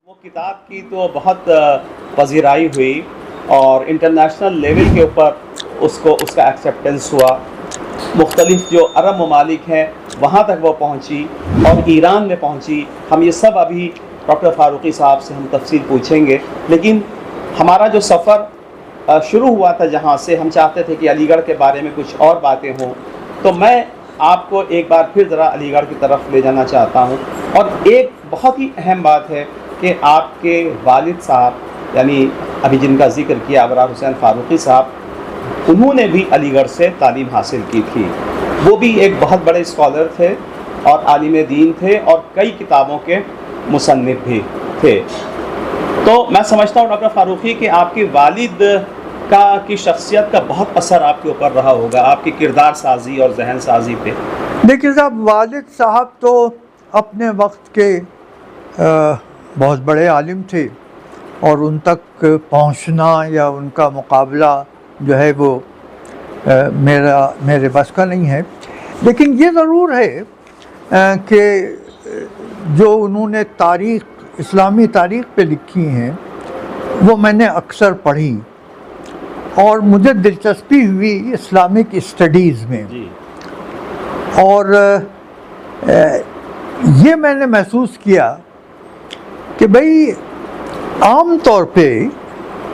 وہ کتاب کی تو بہت پذیرائی ہوئی اور انٹرنیشنل لیول کے اوپر اس کا ایکسیپٹنس ہوا. مختلف جو عرب ممالک ہیں وہاں تک وہ پہنچی اور ایران میں پہنچی. ہم یہ سب ابھی ڈاکٹر فاروقی صاحب سے ہم تفصیل پوچھیں گے. لیکن ہمارا جو سفر شروع ہوا تھا جہاں سے ہم چاہتے تھے کہ علی گڑھ کے بارے میں کچھ اور باتیں ہوں، تو میں آپ کو ایک بار پھر ذرا علی گڑھ کی طرف لے جانا چاہتا ہوں. اور ایک بہت ہی اہم بات ہے کہ آپ کے والد صاحب یعنی ابھی جن کا ذکر کیا ابرار حسین فاروقی صاحب، انہوں نے بھی علی گڑھ سے تعلیم حاصل کی تھی. وہ بھی ایک بہت بڑے اسکالر تھے اور عالم دین تھے اور کئی کتابوں کے مصنف بھی تھے. تو میں سمجھتا ہوں ڈاکٹر فاروقی کہ آپ کے والد کی شخصیت کا بہت اثر آپ کے اوپر رہا ہوگا، آپ کی کردار سازی اور ذہن سازی پہ. دیکھیے صاحب، والد صاحب تو اپنے وقت کے بہت بڑے عالم تھے اور ان تک پہنچنا یا ان کا مقابلہ جو ہے وہ میرے بس کا نہیں ہے. لیکن یہ ضرور ہے کہ جو انہوں نے اسلامی تاریخ پہ لکھی ہیں وہ میں نے اکثر پڑھی اور مجھے دلچسپی ہوئی اسلامک اسٹڈیز میں. اور یہ میں نے محسوس کیا کہ بھئی عام طور پہ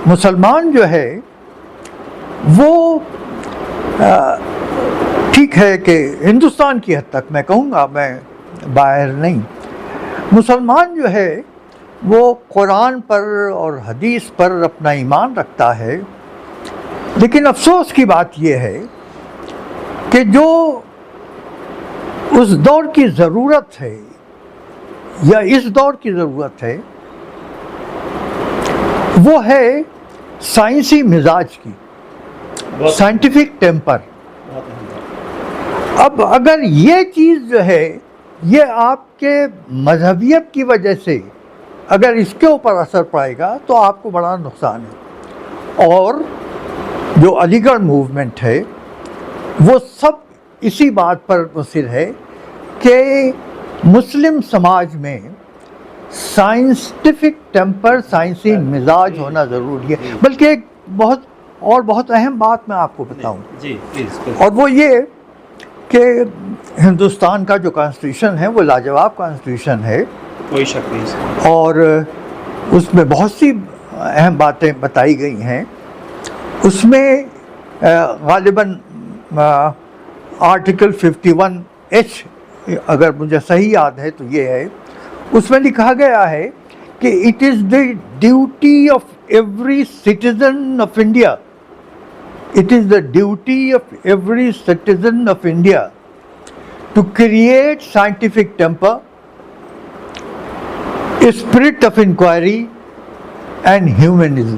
مسلمان جو ہے وہ ٹھیک ہے کہ ہندوستان کی حد تک میں کہوں گا، میں باہر نہیں، مسلمان جو ہے وہ قرآن پر اور حدیث پر اپنا ایمان رکھتا ہے. لیکن افسوس کی بات یہ ہے کہ جو اس دور کی ضرورت ہے یا اس دور کی ضرورت ہے وہ ہے سائنسی مزاج کی، سائنٹیفک ٹیمپر. اب اگر یہ چیز جو ہے یہ آپ کے مذہبیت کی وجہ سے اگر اس کے اوپر اثر پڑے گا تو آپ کو بڑا نقصان ہے. اور جو علی گڑھ موومنٹ ہے وہ سب اسی بات پر مصر ہے کہ مسلم سماج میں سائنٹیفک ٹیمپر، سائنسی مزاج ہونا ضروری ہے. بلکہ ایک بہت اہم بات میں آپ کو بتاؤں، اور وہ یہ کہ ہندوستان کا جو کانسٹیٹیوشن ہے وہ لاجواب کانسٹیٹیوشن ہے، کوئی شک نہیں، اور اس میں بہت سی اہم باتیں بتائی گئی ہیں. اس میں غالباً آرٹیکل 51H اگر مجھے صحیح یاد ہے تو یہ ہے، اس میں لکھا گیا ہے کہ it is the duty of every citizen of India, it is the duty of every citizen of India to create scientific temper, spirit of inquiry and humanism.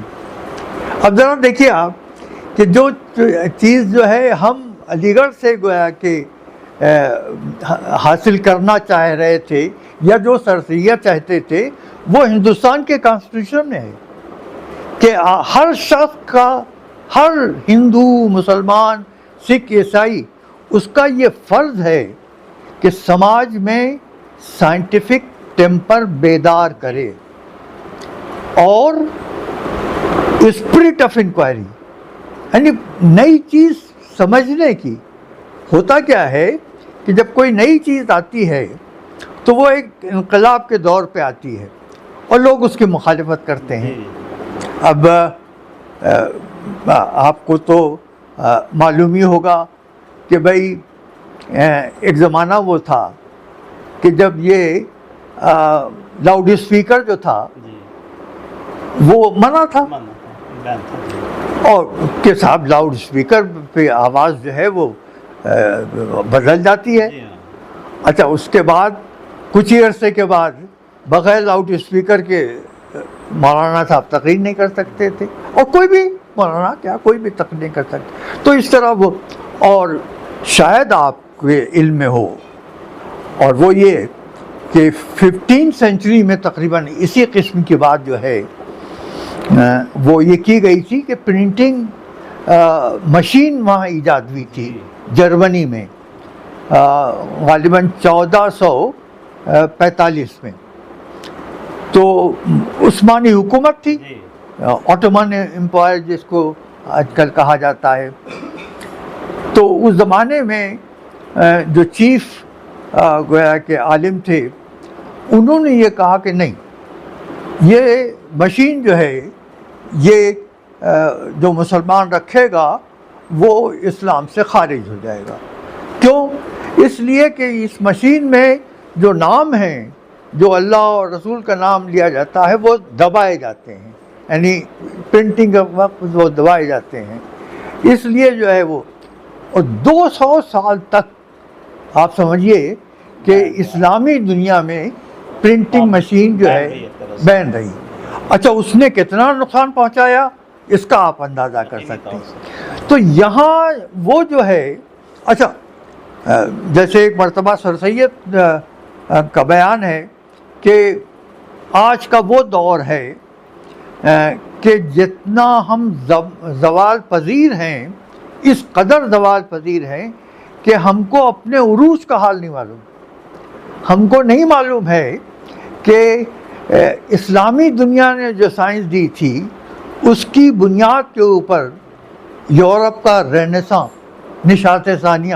اب ذرا دیکھیے آپ کہ جو چیز جو ہے ہم علی گڑھ سے گویا کہ حاصل کرنا چاہ رہے تھے یا جو سرسیہ چاہتے تھے وہ ہندوستان کے کانسٹیٹیوشن میں ہے کہ ہر شخص کا، ہر ہندو، مسلمان، سکھ، عیسائی، اس کا یہ فرض ہے کہ سماج میں سائنٹیفک ٹیمپر بیدار کرے اور اسپرٹ آف انکوائری، یعنی نئی چیز سمجھنے کی. ہوتا کیا ہے کہ جب کوئی نئی چیز آتی ہے تو وہ ایک انقلاب کے دور پہ آتی ہے اور لوگ اس کی مخالفت کرتے ہیں. اب آپ کو تو معلوم ہی ہوگا کہ بھئی ایک زمانہ وہ تھا کہ جب یہ لاؤڈ اسپیکر جو تھا وہ منع تھا، اور کہ صاحب لاؤڈ اسپیکر پہ آواز جو ہے وہ بدل جاتی ہے. اچھا، اس کے بعد کچھ ہی عرصے کے بعد بغیر لاؤڈ اسپیکر کے مولانا صاحب تقریر نہیں کر سکتے تھے، اور کوئی بھی مولانا کیا کوئی بھی تقریر نہیں کر سکتے. تو اس طرح وہ، اور شاید آپ کے علم میں ہو اور وہ یہ کہ 15 سینچری میں تقریباً اسی قسم کی بات جو ہے وہ یہ کی گئی تھی کہ پرنٹنگ مشین وہاں ایجاد ہوئی تھی جرمنی میں غالباً 1445 میں. تو عثمانی حکومت تھی، جی آٹومن امپائر جس کو آج کل کہا جاتا ہے. تو اس زمانے میں جو چیف گویا کہ عالم تھے انہوں نے یہ کہا کہ نہیں، یہ مشین جو ہے یہ جو مسلمان رکھے گا وہ اسلام سے خارج ہو جائے گا. کیوں؟ اس لیے کہ اس مشین میں جو نام ہیں، جو اللہ اور رسول کا نام لیا جاتا ہے وہ دبائے جاتے ہیں، یعنی پرنٹنگ کے وقت وہ دبائے جاتے ہیں. اس لیے جو ہے وہ، اور 200 سال تک آپ سمجھیے کہ اسلامی دنیا میں پرنٹنگ مشین جو ہے بین رہی. اچھا اس نے کتنا نقصان پہنچایا اس کا آپ اندازہ کر سکتے ہیں. تو یہاں وہ جو ہے، اچھا جیسے ایک مرتبہ سر سید کا بیان ہے کہ آج کا وہ دور ہے کہ جتنا ہم زوال پذیر ہیں، اس قدر زوال پذیر ہیں کہ ہم کو اپنے عروج کا حال نہیں معلوم. ہم کو نہیں معلوم ہے کہ اسلامی دنیا نے جو سائنس دی تھی اس کی بنیاد کے اوپر یورپ کا رینیساں، نشاط ثانیہ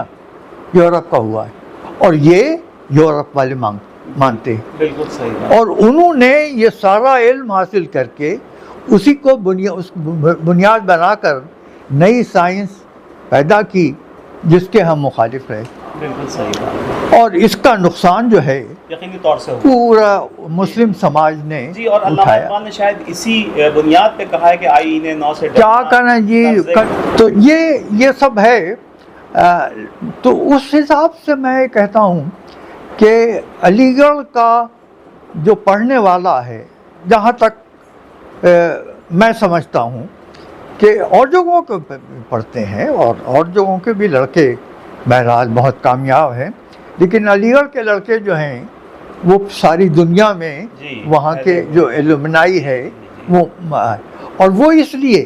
یورپ کا ہوا ہے، اور یہ یورپ والے مانتے ہیں. بالکل صحیح. اور انہوں نے یہ سارا علم حاصل کر کے اسی کو بنیاد بنا کر نئی سائنس پیدا کی جس کے ہم مخالف رہے. بالکل صحیح بات. اور اس کا نقصان جو ہے یقینی طور سے پورا مسلم سماج نے جی. اور علامہ اقبال نے شاید اسی بنیاد پہ کہا ہے کہ آئین نو سے کیا کرنا جی. تو یہ سب ہے. تو اس حساب سے میں کہتا ہوں کہ علی گڑھ کا جو پڑھنے والا ہے، جہاں تک میں سمجھتا ہوں کہ اور جگہوں کے پڑھتے ہیں اور جگہوں کے بھی لڑکے بہرحال بہت کامیاب ہیں، لیکن علی گڑھ کے لڑکے جو ہیں وہ ساری دنیا میں وہاں کے جو ایلومنائی ہے وہ، اور وہ اس لیے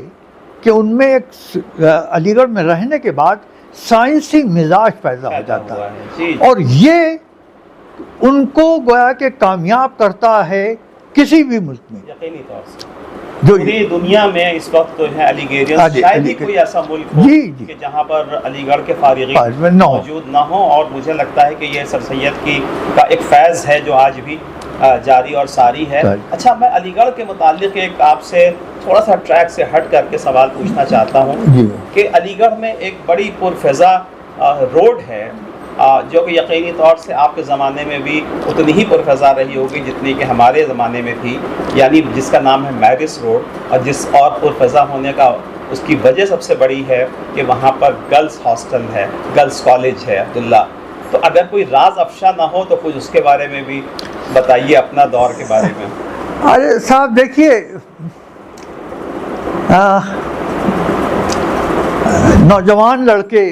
کہ ان میں ایک علی گڑھ میں رہنے کے بعد سائنسی مزاج پیدا ہو جاتا ہے، اور یہ ان کو گویا کہ کامیاب کرتا ہے کسی بھی ملک میں. یقینی طور سے پوری دنیا میں اس وقت تو ہے علی گیرین، شاید ہی کوئی ایسا ملک ہو کہ جہاں پر علی گڑھ کے فارغین موجود نہ ہوں. اور مجھے لگتا ہے کہ یہ سر سید کا ایک فیض ہے جو آج بھی جاری اور ساری ہے. اچھا میں علی گڑھ کے متعلق ایک آپ سے تھوڑا سا ٹریک سے ہٹ کر کے سوال پوچھنا چاہتا ہوں کہ علی گڑھ میں ایک بڑی پرفضا روڈ ہے جو کہ یقینی طور سے آپ کے زمانے میں بھی اتنی ہی پرفضا رہی ہوگی جتنی کہ ہمارے زمانے میں تھی، یعنی جس کا نام ہے میرس روڈ. اور پرفضا ہونے کا اس کی وجہ سب سے بڑی ہے کہ وہاں پر گرلز ہاسٹل ہے، گرلز کالج ہے عبداللہ. تو اگر کوئی راز افشا نہ ہو تو کچھ اس کے بارے میں بھی بتائیے، اپنا دور کے بارے میں. ارے صاحب دیکھیے، نوجوان لڑکے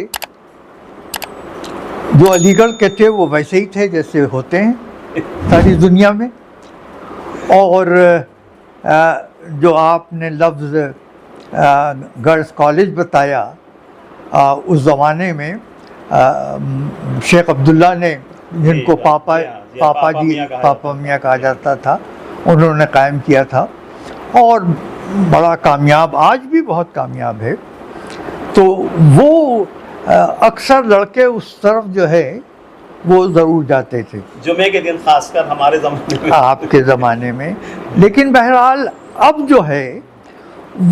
جو علی گڑھ کے تھے وہ ویسے ہی تھے جیسے ہوتے ہیں ساری دنیا میں. اور جو آپ نے لفظ گرلز کالج بتایا، اس زمانے میں شیخ عبداللہ نے، جن کو پاپا میاں کہا جاتا تھا، انہوں نے قائم کیا تھا، اور بڑا کامیاب، آج بھی بہت کامیاب ہے. تو وہ اکثر لڑکے اس طرف جو ہے وہ ضرور جاتے تھے جمعے کے دن، خاص کر ہمارے زمانے میں، آپ کے زمانے میں. لیکن بہرحال اب جو ہے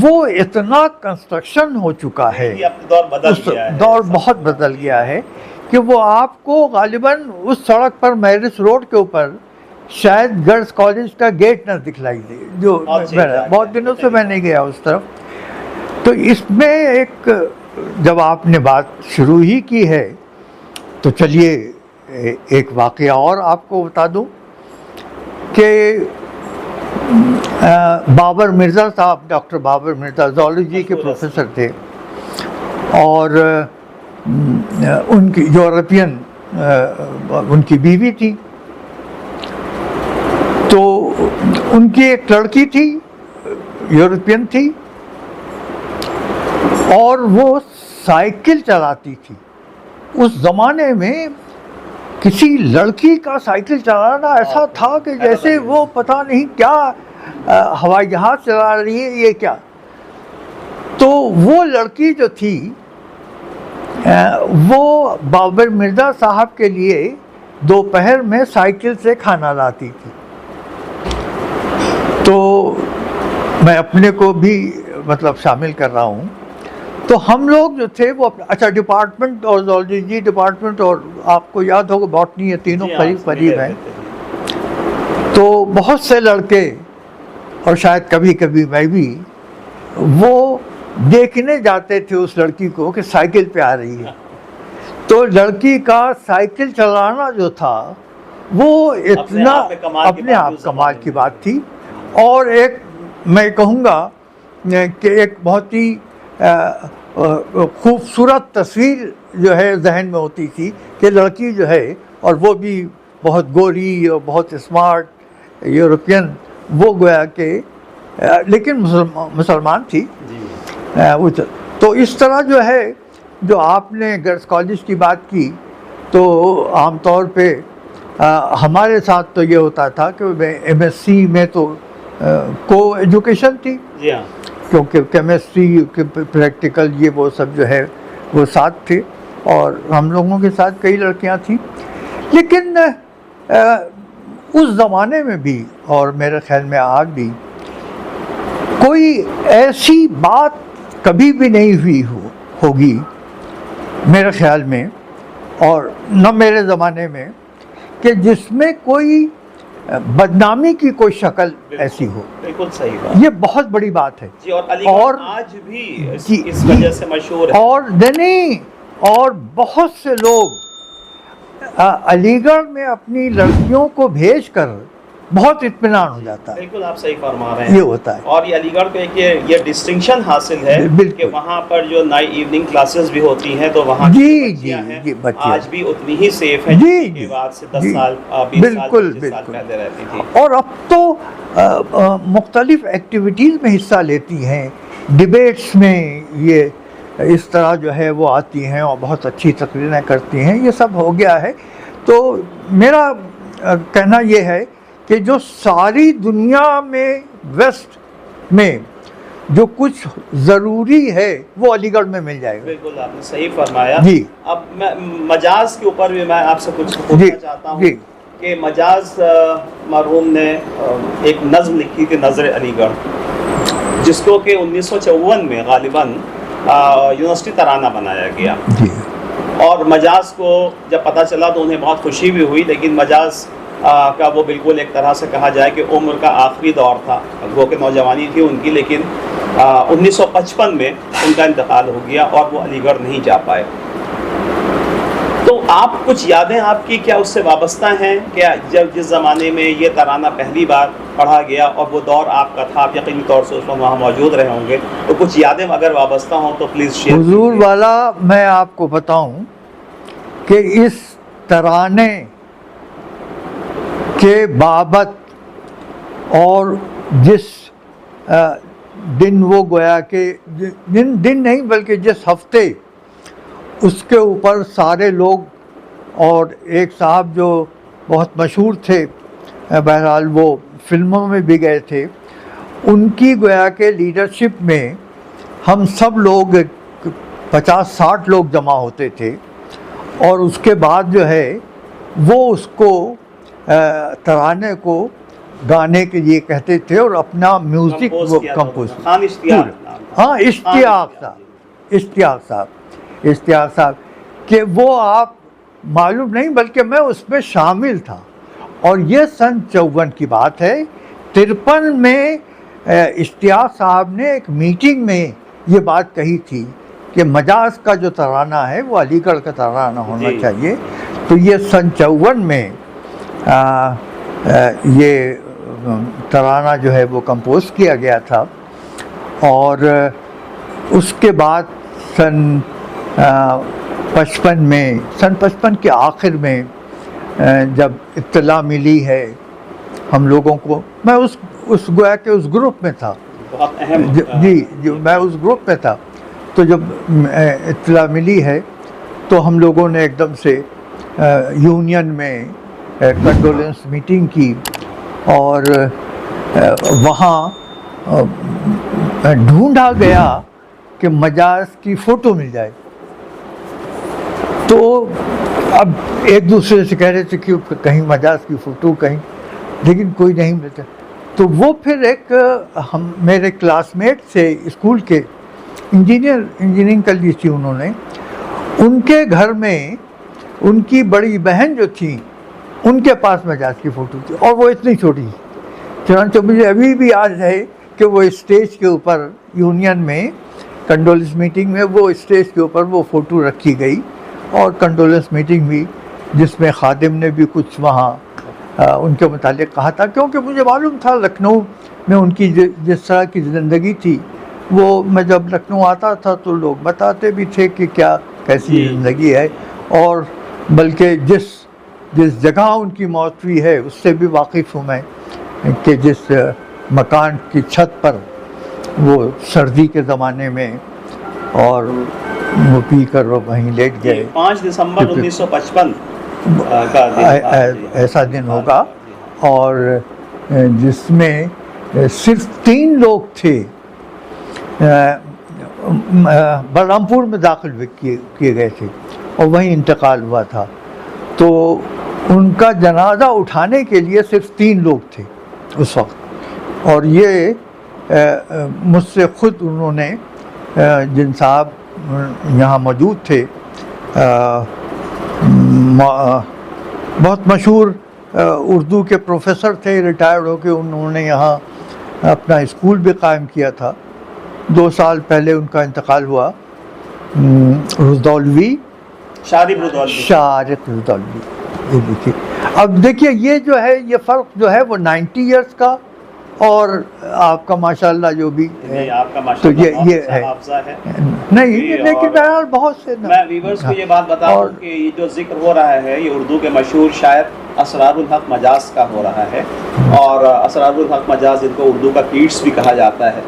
وہ اتنا کنسٹرکشن ہو چکا ہے، دور بہت بدل گیا ہے کہ وہ آپ کو غالباً اس سڑک پر میرس روڈ کے اوپر شاید گرلز کالج کا گیٹ نہ دکھلائی دے، جو بہت دنوں سے میں نہیں گیا اس طرف. تو اس میں جب آپ نے بات شروع ہی کی ہے تو چلیے ایک واقعہ اور آپ کو بتا دوں کہ بابر مرزا صاحب، ڈاکٹر بابر مرزا زولوجی کے پروفیسر تھے، اور ان کی یورپین ان کی بیوی تھی. تو ان کی ایک لڑکی تھی، یورپین تھی، اور وہ سائیکل چلاتی تھی. اس زمانے میں کسی لڑکی کا سائیکل چلانا ایسا تھا کہ جیسے وہ پتہ نہیں کیا ہوائی جہاز چلا رہی ہے یہ کیا. تو وہ لڑکی جو تھی وہ بابر مرزا صاحب کے لیے دوپہر میں سائیکل سے کھانا لاتی تھی. تو میں اپنے کو بھی مطلب شامل کر رہا ہوں. تو ہم لوگ جو تھے وہ اچھا ڈپارٹمنٹ اور زولوجی ڈپارٹمنٹ اور آپ کو یاد ہوگا باٹنی، یہ تینوں قریب قریب ہیں. تو بہت سے لڑکے اور شاید کبھی کبھی میں بھی وہ دیکھنے جاتے تھے اس لڑکی کو کہ سائیکل پہ آ رہی ہے. تو لڑکی کا سائیکل چلانا جو تھا وہ اتنا اپنے آپ کمال کی بات تھی. اور ایک میں کہوں گا کہ ایک بہت ہی خوبصورت تصویر جو ہے ذہن میں ہوتی تھی کہ لڑکی جو ہے اور وہ بھی بہت گوری اور بہت اسمارٹ یورپین، وہ گویا کہ لیکن مسلمان تھی. تو اس طرح جو ہے جو آپ نے گرلس کالج کی بات کی تو عام طور پہ ہمارے ساتھ تو یہ ہوتا تھا کہ ایم ایس سی میں تو کو ایجوکیشن تھی، کیونکہ کیمسٹری پریکٹیکل یہ وہ سب جو ہے وہ ساتھ تھے اور ہم لوگوں کے ساتھ کئی لڑکیاں تھیں. لیکن اس زمانے میں بھی اور میرے خیال میں آج بھی کوئی ایسی بات کبھی بھی نہیں ہوئی ہوگی میرے خیال میں اور نہ میرے زمانے میں کہ جس میں کوئی بدنامی کی کوئی شکل ایسی ہو. بالکل صحیح بات. یہ بہت بڑی بات ہے جی. اور علی گڑھ آج بھی اس وجہ سے مشہور ہے. اور نہیں اور بہت سے لوگ علی گڑھ میں اپنی لڑکیوں کو بھیج کر بہت اطمینان ہو جاتا ہے. بالکل آپ صحیح فرما رہے ہیں. یہ ہوتا ہے. اور یہ علی گڑھ کو یہ ڈسٹنکشن حاصل ہے کہ وہاں پر جو نائٹ ایوننگ کلاسز بھی ہوتی ہیں تو وہاں جی آج بھی اتنی ہی سیف ہیں جی بعد سے 10 سال 20 سال پہلے رہتی تھی. اور اب تو مختلف ایکٹیویٹیز میں حصہ لیتی ہیں، ڈبیٹس میں یہ اس طرح جو ہے وہ آتی ہیں اور بہت اچھی تقریریں کرتی ہیں. یہ سب ہو گیا ہے. تو میرا کہنا یہ ہے کہ جو ساری دنیا میں ویسٹ میں جو کچھ ضروری ہے وہ علی گڑھ میں مل جائے گا. بالکل آپ نے صحیح فرمایا. جی. اب میں مجاز کے اوپر بھی میں آپ سے کچھ پوچھنا چاہتا ہوں کہ مجاز مرحوم نے ایک نظم لکھی تھی نظر علی گڑھ، جس کو کہ 1954 میں غالباً یونیورسٹی ترانہ بنایا گیا. اور مجاز کو جب پتہ چلا تو انہیں بہت خوشی بھی ہوئی، لیکن مجاز کا وہ بالکل ایک طرح سے کہا جائے کہ عمر کا آخری دور تھا، گو کہ نوجوانی تھی ان کی، لیکن 1955 میں ان کا انتقال ہو گیا اور وہ علی گڑھ نہیں جا پائے. تو آپ کچھ یادیں آپ کی کیا اس سے وابستہ ہیں کہ جب جس زمانے میں یہ ترانہ پہلی بار پڑھا گیا اور وہ دور آپ کا تھا، آپ یقینی طور سے اس میں وہاں موجود رہے ہوں گے، تو کچھ یادیں اگر وابستہ ہوں تو پلیز شیئر. حضور والا میں آپ کو بتاؤں کہ اس ترانے کے بابت اور جس دن وہ گویا کہ دن نہیں بلکہ جس ہفتے اس کے اوپر سارے لوگ اور ایک صاحب جو بہت مشہور تھے، بہرحال وہ فلموں میں بھی گئے تھے، ان کی گویا کہ لیڈرشپ میں ہم سب لوگ 50-60 لوگ جمع ہوتے تھے اور اس کے بعد جو ہے وہ اس کو ترانے کو گانے کے لیے کہتے تھے اور اپنا میوزک وہ کمپوز. ہاں اشتیاق صاحب کہ وہ آپ معلوم نہیں بلکہ میں اس میں شامل تھا. اور یہ سن 54 کی بات ہے. 53 میں اشتیاق صاحب نے ایک میٹنگ میں یہ بات کہی تھی کہ مجاز کا جو ترانہ ہے وہ علی گڑھ کا ترانہ ہونا چاہیے. تو یہ سن 54 میں یہ ترانہ جو ہے وہ کمپوز کیا گیا تھا. اور اس کے بعد سن 55 کے آخر میں جب اطلاع ملی ہے ہم لوگوں کو، میں اس گویا کہ اس گروپ میں تھا. بہت اہم. جی میں اس گروپ میں تھا. تو جب اطلاع ملی ہے تو ہم لوگوں نے ایک دم سے یونین میں کنڈولنس میٹنگ کی اور وہاں ڈھونڈا گیا کہ مجاز کی فوٹو مل جائے. تو اب ایک دوسرے سے کہہ رہے تھے کہ کہیں مجاز کی فوٹو کہیں، لیکن کوئی نہیں ملتا. تو وہ پھر ایک میرے کلاس میٹ سے اسکول کے انجینئرنگ کر لی تھی انہوں نے، ان کے گھر میں ان کی بڑی بہن جو تھی ان کے پاس مجاز کی فوٹو تھی، اور وہ اتنی چھوٹی. چنانچہ مجھے ابھی بھی یاد ہے کہ وہ اسٹیج کے اوپر یونین میں کنڈولنس میٹنگ میں وہ اسٹیج کے اوپر وہ فوٹو رکھی گئی، اور کنڈولنس میٹنگ بھی جس میں خادم نے بھی کچھ وہاں ان کے متعلق کہا تھا، کیونکہ مجھے معلوم تھا لکھنؤ میں ان کی جس طرح کی زندگی تھی، وہ میں جب لکھنؤ آتا تھا تو لوگ بتاتے بھی تھے کہ کیا کیسی زندگی ہے، اور بلکہ جس جگہ ان کی موت ہوئی ہے اس سے بھی واقف ہوں میں کہ جس مکان کی چھت پر وہ سردی کے زمانے میں اور وہ پی کر وہ وہیں لیٹ گئے. 5 دسمبر 1955 کا ایسا دن ہوگا، اور جس میں صرف 3 لوگ تھے بلرامپور میں داخل کیے گئے تھے اور وہیں انتقال ہوا تھا. تو ان کا جنازہ اٹھانے کے لیے صرف 3 لوگ تھے اس وقت، اور یہ مجھ سے خود انہوں نے جن صاحب یہاں موجود تھے، بہت مشہور اردو کے پروفیسر تھے، ریٹائرڈ ہو کے انہوں نے یہاں اپنا اسکول بھی قائم کیا تھا. 2 سال پہلے ان کا انتقال ہوا. رضدولوی، شارق رضدولوی. یہ دیکھیے، اب دیکھیے یہ جو ہے یہ فرق جو ہے وہ 90 ایئرس کا اور آپ کا ماشاءاللہ جو بھی تو یہ ہے نہیں، لیکن بہت سے میں ویورز کو یہ بات بتاؤں کہ یہ جو ذکر ہو رہا ہے یہ اردو کے مشہور شاعر اسرار الحق مجاز کا ہو رہا ہے، اور اسرار الحق مجاز ان کو اردو کا کیٹس بھی کہا جاتا ہے.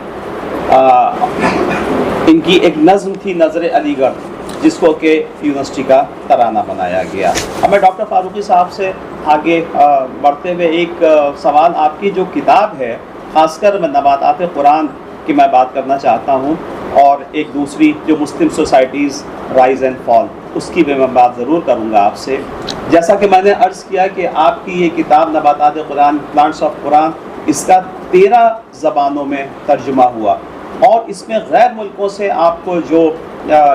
ان کی ایک نظم تھی نظر علی گڑھ، جس کو کہ یونیورسٹی کا ترانہ بنایا گیا. اب میں ڈاکٹر فاروقی صاحب سے آگے بڑھتے ہوئے ایک سوال، آپ کی جو کتاب ہے خاص کر میں نباتات قرآن کی میں بات کرنا چاہتا ہوں، اور ایک دوسری جو مسلم سوسائٹیز رائز اینڈ فال، اس کی بھی میں بات ضرور کروں گا آپ سے. جیسا کہ میں نے عرض کیا کہ آپ کی یہ کتاب نباتات قرآن پلانٹس آف قرآن، اس کا 13 زبانوں میں ترجمہ ہوا، اور اس میں غیر ملکوں سے آپ کو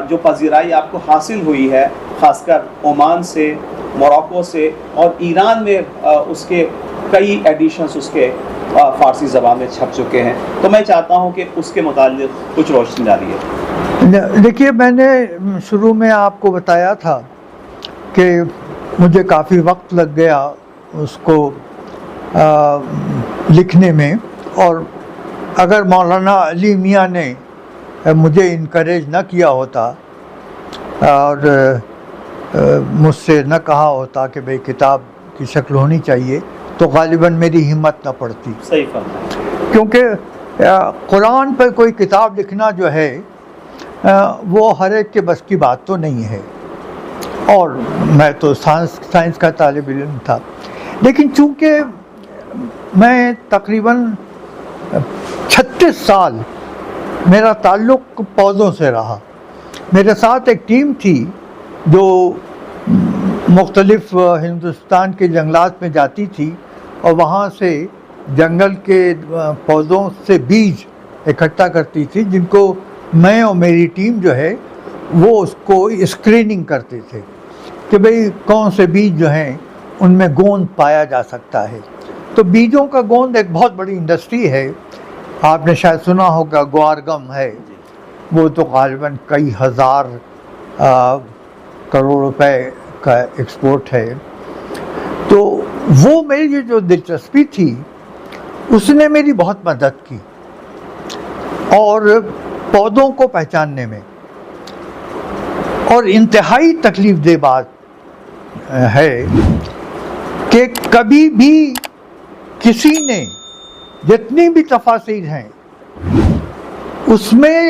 جو پذیرائی آپ کو حاصل ہوئی ہے، خاص کر عمان سے، موراکو سے، اور ایران میں اس کے کئی ایڈیشنز اس کے فارسی زبان میں چھپ چکے ہیں. تو میں چاہتا ہوں کہ اس کے متعلق کچھ روشنی ڈالیے. دیکھیے، میں نے شروع میں آپ کو بتایا تھا کہ مجھے کافی وقت لگ گیا اس کو لکھنے میں، اور اگر مولانا علی میاں نے مجھے انکریج نہ کیا ہوتا اور مجھ سے نہ کہا ہوتا کہ بھئی کتاب کی شکل ہونی چاہیے، تو غالباً میری ہمت نہ پڑتی. صحیح فرمایا. کیونکہ قرآن پر کوئی کتاب لکھنا جو ہے وہ ہر ایک کے بس کی بات تو نہیں ہے، اور میں تو سائنس کا طالب علم تھا. لیکن چونکہ میں تقریباً 36 سال میرا تعلق پودوں سے رہا، میرے ساتھ ایک ٹیم تھی جو مختلف ہندوستان کے جنگلات میں جاتی تھی اور وہاں سے جنگل کے پودوں سے بیج اکٹھا کرتی تھی، جن کو میں اور میری ٹیم جو ہے وہ اس کو اسکریننگ کرتے تھے کہ بھئی کون سے بیج جو ہیں ان میں گوند پایا جا سکتا ہے. تو بیجوں کا گوند ایک بہت بڑی انڈسٹری ہے. آپ نے شاید سنا ہوگا گوارگم ہے، وہ تو غالباً کئی ہزار کروڑ روپے کا ایکسپورٹ ہے. تو وہ میری جو دلچسپی تھی اس نے میری بہت مدد کی، اور پودوں کو پہچاننے میں. اور انتہائی تکلیف دہ بات ہے کہ کبھی بھی کسی نے جتنی بھی تفاسیر ہیں اس میں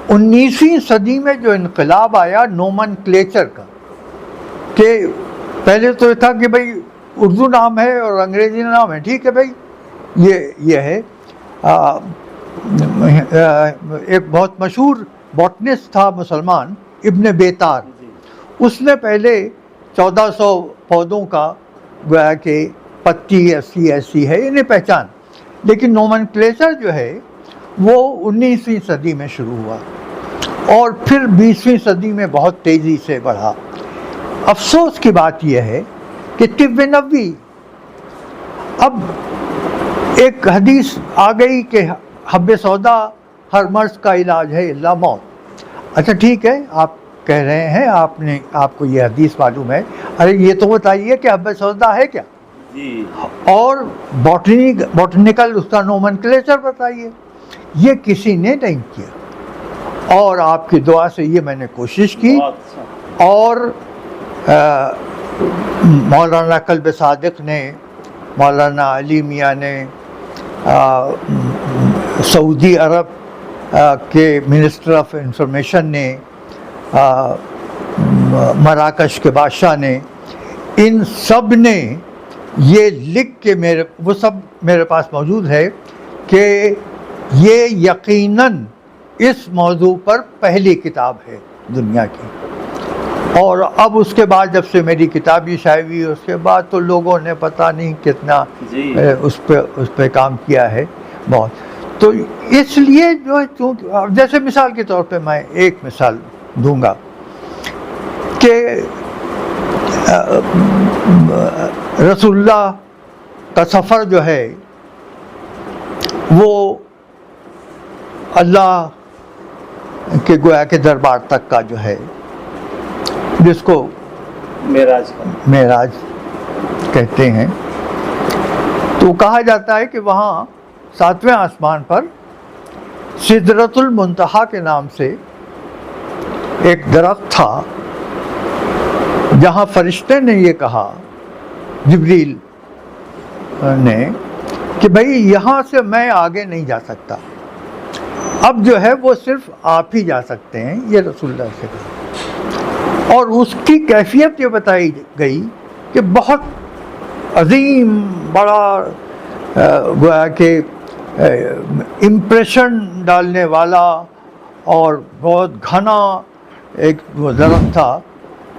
19ویں صدی میں جو انقلاب آیا نومن کلیچر کا، کہ پہلے تو یہ تھا کہ بھائی اردو نام ہے اور انگریزی نام ہے، ٹھیک ہے بھائی، یہ ہے۔ ایک بہت مشہور باٹنسٹ تھا مسلمان، ابن بیتار، اس نے پہلے 1400 پودوں کا گویا کہ پتی ایسی ہے انہیں پہچان، لیکن نومنکلیچر جو ہے وہ 19ویں صدی میں شروع ہوا اور پھر 20ویں صدی میں بہت تیزی سے بڑھا۔ افسوس کی بات یہ ہے کہ طب نبوی، اب ایک حدیث آ گئی کہ حب سودا ہر مرض کا علاج ہے الا موت۔ اچھا ٹھیک ہے، آپ کہہ رہے ہیں، آپ کو یہ حدیث معلوم ہے، ارے یہ تو بتائیے کہ حب سودا ہے کیا، اور بوٹینیکل اس کا نومنکلیچر بتائیے۔ یہ کسی نے نہیں کیا، اور آپ کی دعا سے یہ میں نے کوشش کی، اور مولانا قلب صادق نے، مولانا علی میاں نے، سعودی عرب کے منسٹر آف انفارمیشن نے، مراکش کے بادشاہ نے، ان سب نے یہ لکھ کے وہ سب میرے پاس موجود ہے کہ یہ یقیناً اس موضوع پر پہلی کتاب ہے دنیا کی۔ اور اب اس کے بعد جب سے میری کتاب یہ شائع ہوئی، اس کے بعد تو لوگوں نے پتہ نہیں کتنا اس پہ کام کیا ہے بہت۔ تو اس لیے جو ہے، چونکہ جیسے مثال کے طور پہ میں ایک مثال دوں گا کہ رسول اللہ کا سفر جو ہے وہ اللہ کے گویا کے دربار تک کا جو ہے، جس کو معراج کہتے ہیں، تو کہا جاتا ہے کہ وہاں 7ویں آسمان پر سدرۃ المنتہا کے نام سے ایک درخت تھا، جہاں فرشتے نے یہ کہا، جبریل نے، کہ بھائی یہاں سے میں آگے نہیں جا سکتا، اب جو ہے وہ صرف آپ ہی جا سکتے ہیں، یہ رسول اللہ سے کہا۔ اور اس کی کیفیت یہ بتائی گئی کہ بہت عظیم، بڑا گویا کہ امپریشن ڈالنے والا اور بہت گھنا ایک وہ درخت تھا،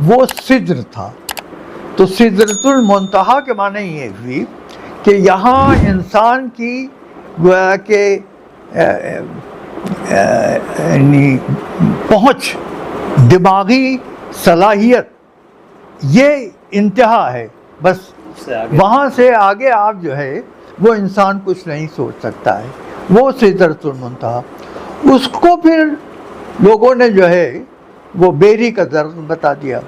وہ سدر تھا۔ تو سدرۃ المنتہا کے معنی یہ ہوئی کہ یہاں انسان کی گویا کہ یعنی پہنچ، دماغی صلاحیت، یہ انتہا ہے، بس وہاں سے آگے آپ جو ہے وہ انسان کچھ نہیں سوچ سکتا ہے، وہ سدرۃ المنتہا۔ اس کو پھر لوگوں نے جو ہے وہ بیری کا درخت بتا دیا۔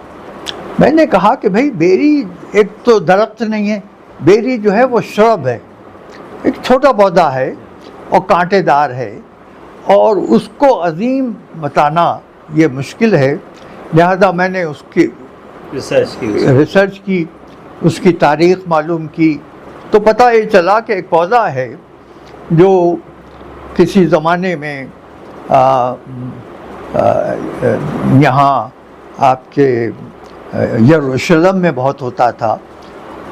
میں نے کہا کہ بھائی بیری ایک تو درخت نہیں ہے، بیری جو ہے وہ شرب ہے، ایک چھوٹا پودا ہے اور کانٹے دار ہے، اور اس کو عظیم بتانا یہ مشکل ہے، لہذا میں نے اس کی ریسرچ کی، اس کی تاریخ معلوم کی، تو پتہ یہ چلا کہ ایک پودا ہے جو کسی زمانے میں یہاں آپ کے یروشلم میں بہت ہوتا تھا،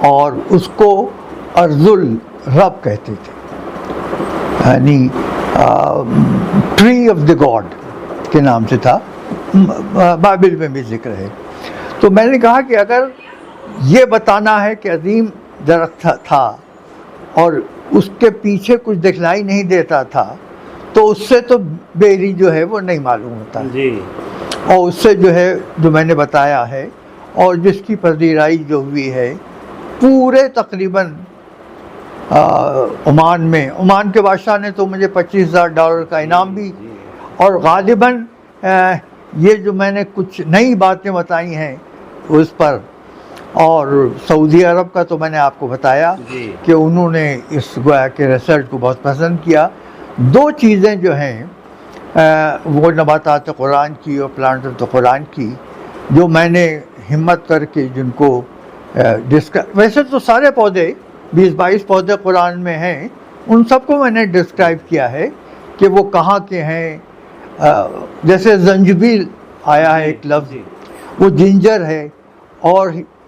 اور اس کو ارض الرب کہتے تھے، یعنی ٹری آف دی گاڈ کے نام سے تھا، بائبل میں بھی ذکر ہے۔ تو میں نے کہا کہ اگر یہ بتانا ہے کہ عظیم درخت تھا اور اس کے پیچھے کچھ دکھلائی نہیں دیتا تھا، تو اس سے تو بیری جو ہے وہ نہیں معلوم ہوتا جی، اور اس سے جو ہے جو میں نے بتایا ہے، اور جس کی پذیرائی جو ہوئی ہے پورے تقریباً عمان کے بادشاہ نے تو مجھے $25,000 کا انعام بھی، اور غالباً یہ جو میں نے کچھ نئی باتیں بتائی ہیں اس پر، اور سعودی عرب کا تو میں نے آپ کو بتایا کہ انہوں نے اس گویا کے ریسرچ کو بہت پسند کیا۔ دو چیزیں جو ہیں وہ نباتات قرآن کی اور پلانٹ آف قرآن کی، جو میں نے ہمت کر کے جن کو ویسے تو سارے پودے 20-22 پودے قرآن میں ہیں، ان سب کو میں نے ڈسکرائب کیا ہے کہ وہ کہاں کے ہیں۔ جیسے زنجبیل آیا ہے ایک لفظ، وہ جنجر ہے، اور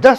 10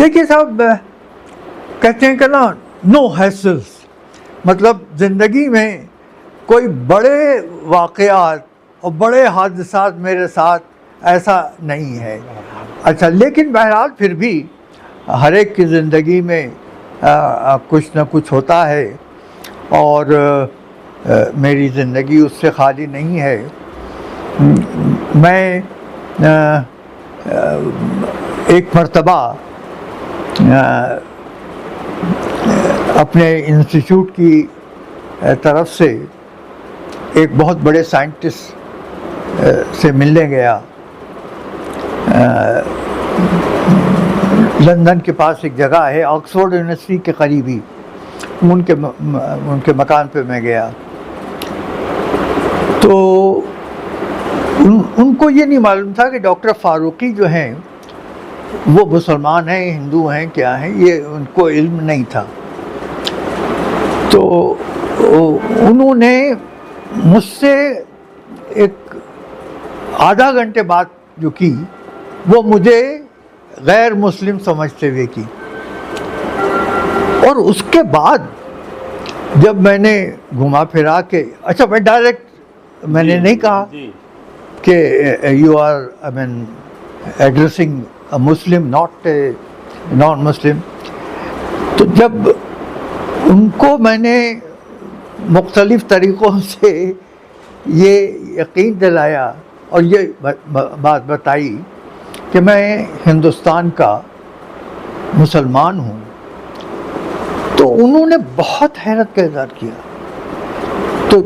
دیکھیے صاحب، کہتے ہیں کہ نا نو ہیسلس، مطلب زندگی میں کوئی بڑے واقعات اور بڑے حادثات میرے ساتھ ایسا نہیں ہے. اچھا، لیکن بہرحال پھر بھی ہر ایک کی زندگی میں کچھ نہ کچھ ہوتا ہے، اور میری زندگی اس سے خالی نہیں ہے. میں ایک مرتبہ اپنے انسٹیٹیوٹ کی طرف سے ایک بہت بڑے سائنٹسٹ سے ملنے گیا. لندن کے پاس ایک جگہ ہے آکسفورڈ یونیورسٹی کے قریب ہی، ان کے مکان پہ میں گیا. تو ان کو یہ نہیں معلوم تھا کہ ڈاکٹر فاروقی جو ہیں وہ مسلمان ہیں، ہندو ہیں، کیا ہیں، یہ ان کو علم نہیں تھا. تو انہوں نے مجھ سے ایک آدھا گھنٹے بات جو کی وہ مجھے غیر مسلم سمجھتے ہوئے کی. اور اس کے بعد جب میں نے گھما پھرا کے، اچھا میں ڈائریکٹ میں نے نہیں کہا کہ you are I mean addressing a Muslim not a non Muslim. تو جب ان کو میں نے مختلف طریقوں سے یہ یقین دلایا اور یہ بات بتائی کہ میں ہندوستان کا مسلمان ہوں، تو انہوں نے بہت حیرت کا اظہار کیا. تو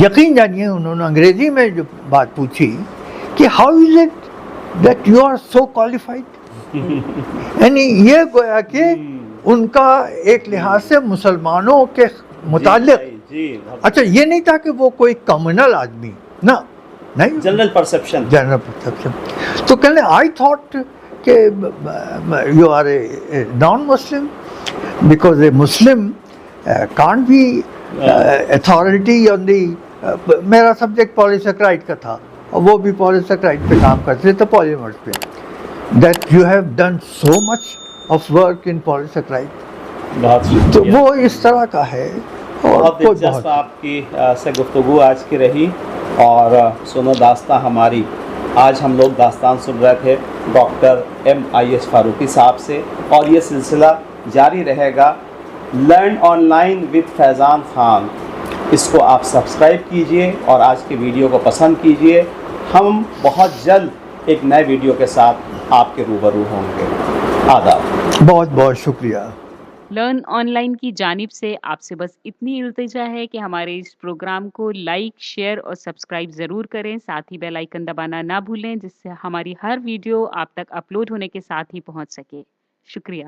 یقین جانیے انہوں نے انگریزی میں جو بات پوچھی کہ how is it that you are so qualified, یعنی یہ گویا کہ ان کا ایک لحاظ سے مسلمانوں کے متعلق، اچھا یہ نہیں تھا کہ وہ کوئی کمنل آدمی، نہ نہیں، جنرل پرسپشن. تو کہنے آئی تھاٹ کہ you are a non Muslim because a Muslim can't be authority on the. میرا سبجیکٹ پالیسیکرائٹ کا تھا اور وہ بھی پالیسیکرائٹ پہ کام کرتے تھے، پالیمرز پہ. That you have done so much of work in polysaccharide. تو وہ اس طرح کا ہے. بہت دلچسپ آپ کی سے گفتگو آج کی رہی. اور سنو داستان ہماری، آج ہم لوگ داستان سن رہے تھے ڈاکٹر MIS فاروقی صاحب سے، اور یہ سلسلہ جاری رہے گا. لرن آن لائن وتھ فیضان خان، اس کو آپ سبسکرائب کیجئے اور آج کی ویڈیو کو پسند کیجئے. ہم بہت جلد ایک نئے ویڈیو کے ساتھ آپ کے روبرو ہوں گے. آداب. بہت بہت شکریہ. لرن آن لائن کی جانب سے آپ سے بس اتنی التجا ہے کہ ہمارے اس پروگرام کو لائک، شیئر اور سبسکرائب ضرور کریں. ساتھ ہی بیل آئیکن دبانا نہ بھولیں، جس سے ہماری ہر ویڈیو آپ تک اپلوڈ ہونے کے ساتھ ہی پہنچ سکے. شکریہ.